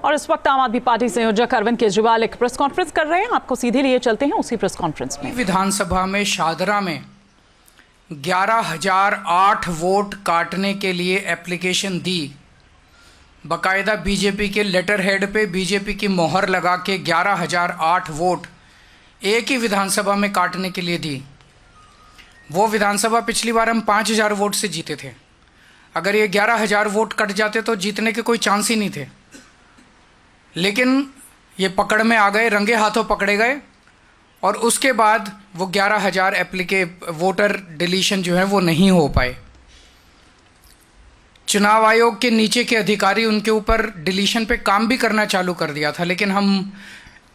और इस वक्त आम आदमी पार्टी संयोजक अरविंद केजरीवाल एक प्रेस कॉन्फ्रेंस कर रहे हैं। आपको सीधे लिए चलते हैं उसी प्रेस कॉन्फ्रेंस में। विधानसभा में शादरा में 11,008 वोट काटने के लिए एप्लीकेशन दी। बाकायदा बीजेपी के लेटर हेड पे बीजेपी की मोहर लगा के 11,008 वोट एक ही विधानसभा में काटने के लिए दी। वो विधानसभा पिछली बार हम 5,000 वोट से जीते थे। अगर ये 11,000 वोट कट जाते तो जीतने के कोई चांस ही नहीं थे, लेकिन ये पकड़ में आ गए, रंगे हाथों पकड़े गए और उसके बाद वो 11,000 वोटर डिलीशन जो है वो नहीं हो पाए। चुनाव आयोग के नीचे के अधिकारी उनके ऊपर डिलीशन पे काम भी करना चालू कर दिया था, लेकिन हम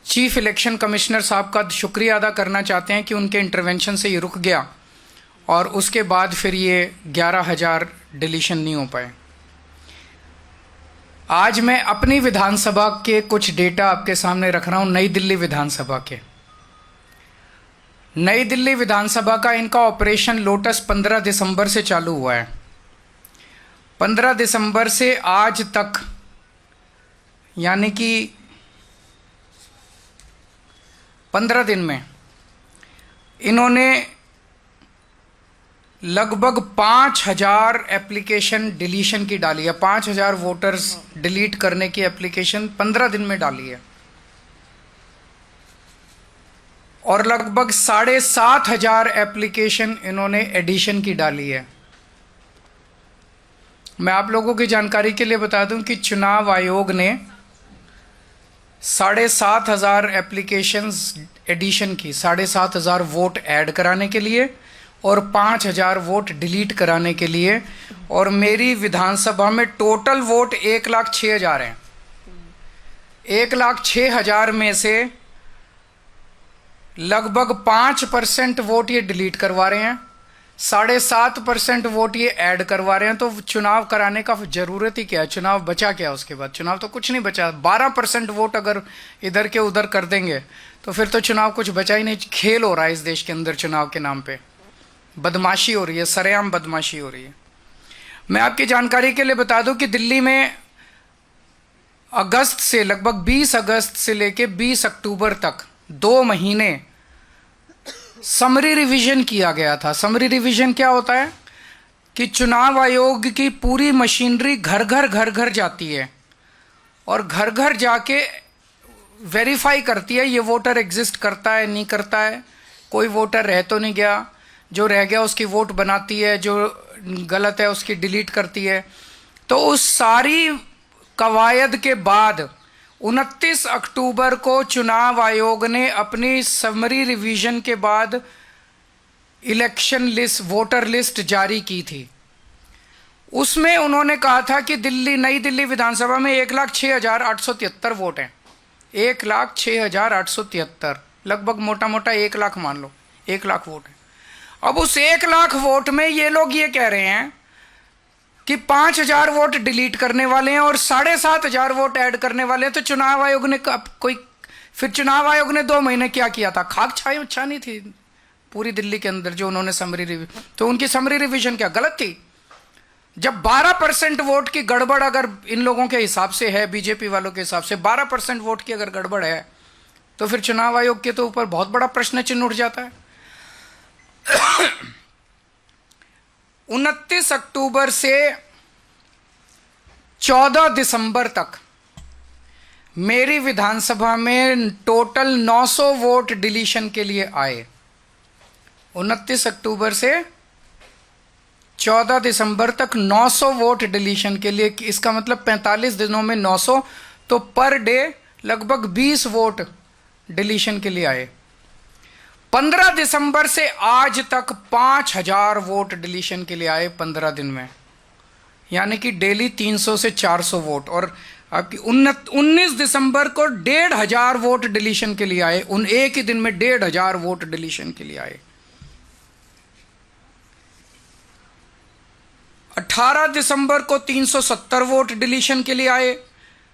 चीफ इलेक्शन कमिश्नर साहब का शुक्रिया अदा करना चाहते हैं कि उनके इंटरवेंशन से ये रुक गया और उसके बाद फिर ये 11,000 डिलीशन नहीं हो पाए। आज मैं अपनी विधानसभा के कुछ डेटा आपके सामने रख रहा हूँ। नई दिल्ली विधानसभा के, नई दिल्ली विधानसभा का इनका ऑपरेशन लोटस 15 दिसंबर से चालू हुआ है। 15 दिसंबर से आज तक यानी कि 15 दिन में इन्होंने लगभग 5,000 एप्लीकेशन डिलीशन की डाली है। 5,000 वोटर्स डिलीट करने की एप्लीकेशन 15 दिन में डाली है और लगभग 7,500 एप्लीकेशन इन्होंने एडिशन की डाली है। मैं आप लोगों की जानकारी के लिए बता दूं कि चुनाव आयोग ने 7,500 एप्लीकेशंस एडिशन की, 7,500 वोट ऐड कराने के लिए और 5,000 वोट डिलीट कराने के लिए। और मेरी विधानसभा में टोटल वोट 1,06,000 हैं। 1,06,000 में से लगभग 5% वोट ये डिलीट करवा रहे हैं, 7.5% वोट ये ऐड करवा रहे हैं। तो चुनाव कराने का ज़रूरत ही क्या है? चुनाव बचा क्या उसके बाद? चुनाव तो कुछ नहीं बचा। 12% वोट अगर इधर के उधर कर देंगे तो फिर तो चुनाव कुछ बचा ही नहीं। खेल हो रहा है इस देश के अंदर, चुनाव के नाम पे बदमाशी हो रही है, सरेआम बदमाशी हो रही है। मैं आपकी जानकारी के लिए बता दूं कि दिल्ली में अगस्त से लगभग 20 अगस्त से लेके 20 अक्टूबर तक 2 महीने समरी रिवीजन किया गया था। समरी रिवीजन क्या होता है कि चुनाव आयोग की पूरी मशीनरी घर घर जाती है और घर घर जाके वेरीफाई करती है ये वोटर एग्जिस्ट करता है नहीं करता है, कोई वोटर रह तो नहीं गया, जो रह गया उसकी वोट बनाती है, जो गलत है उसकी डिलीट करती है। तो उस सारी कवायद के बाद 29 अक्टूबर को चुनाव आयोग ने अपनी समरी रिवीजन के बाद इलेक्शन लिस्ट, वोटर लिस्ट जारी की थी। उसमें उन्होंने कहा था कि नई दिल्ली विधानसभा में 1,06,873 वोट हैं। 1,06,873, लगभग मोटा मोटा 1 लाख मान लो, 1 लाख वोट है। अब उस 1 लाख वोट में ये लोग ये कह रहे हैं कि 5,000 वोट डिलीट करने वाले हैं और 7,500 वोट ऐड करने वाले हैं। तो चुनाव आयोग ने फिर चुनाव आयोग ने 2 महीने क्या किया था? खाक छानी थी पूरी दिल्ली के अंदर जो उन्होंने समरी रिवीजन। तो उनकी समरी रिवीजन क्या गलत थी? जब 12% वोट की गड़बड़ अगर इन लोगों के हिसाब से है, बीजेपी वालों के हिसाब से 12% वोट की अगर गड़बड़ है तो फिर चुनाव आयोग के तो ऊपर बहुत बड़ा प्रश्न चिन्ह उठ जाता है। 29 अक्टूबर से 14 दिसंबर तक मेरी विधानसभा में टोटल 900 वोट डिलीशन के लिए आए। 29 अक्टूबर से 14 दिसंबर तक 900 वोट डिलीशन के लिए। इसका मतलब 45 दिनों में 900, तो पर डे लगभग 20 वोट डिलीशन के लिए आए। 15 दिसंबर से आज तक 5,000 वोट डिलीशन के लिए आए 15 दिन में, यानी कि डेली 300 से 400 वोट। और आपकी 19 दिसंबर को 1,500 वोट डिलीशन के लिए आए। उन एक ही दिन में 1,500 वोट डिलीशन के लिए आए। 18 दिसंबर को 370 वोट डिलीशन के लिए आए।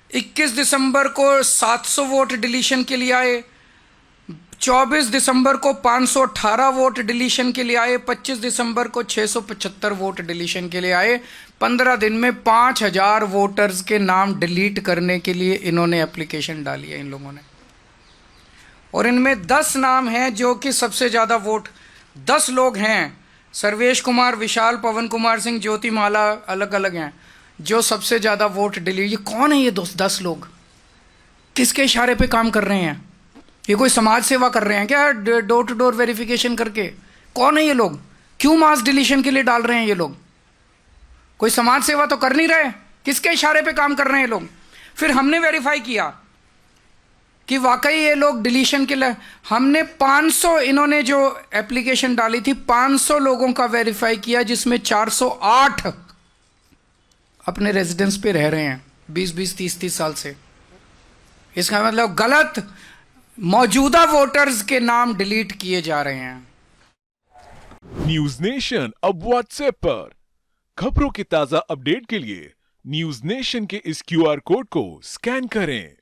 21 दिसंबर को 700 वोट डिलीशन के लिए आए। 24 दिसंबर को 518 वोट डिलीशन के लिए आए, 25 दिसंबर को 675 वोट डिलीशन के लिए आए। 15 दिन में 5000 वोटर्स के नाम डिलीट करने के लिए इन्होंने एप्लीकेशन डाली है इन लोगों ने। और इनमें 10 नाम हैं जो कि सबसे ज़्यादा वोट, 10 लोग हैं, सर्वेश कुमार, विशाल, पवन कुमार सिंह, ज्योति माला, अलग अलग हैं, जो सबसे ज़्यादा वोट डिलीट। ये कौन है ये 10 लोग? किसके इशारे पे काम कर रहे हैं? ये कोई समाज सेवा कर रहे हैं क्या डोर टू डोर वेरिफिकेशन करके? कौन है ये लोग? क्यों मास डिलीशन के लिए डाल रहे हैं ये लोग? कोई समाज सेवा तो कर नहीं रहे, किसके इशारे पे काम कर रहे हैं ये लोग? फिर हमने वेरीफाई किया कि वाकई ये लोग डिलीशन के लिए, हमने 500, इन्होंने जो एप्लीकेशन डाली थी 500 लोगों का वेरीफाई किया, जिसमें 408 अपने रेजिडेंस पे रह रहे हैं 20-20, 30-30 साल से। इसका मतलब गलत मौजूदा वोटर्स के नाम डिलीट किए जा रहे हैं। न्यूज नेशन अब व्हाट्सएप पर खबरों की ताजा अपडेट के लिए न्यूज नेशन के इस QR कोड को स्कैन करें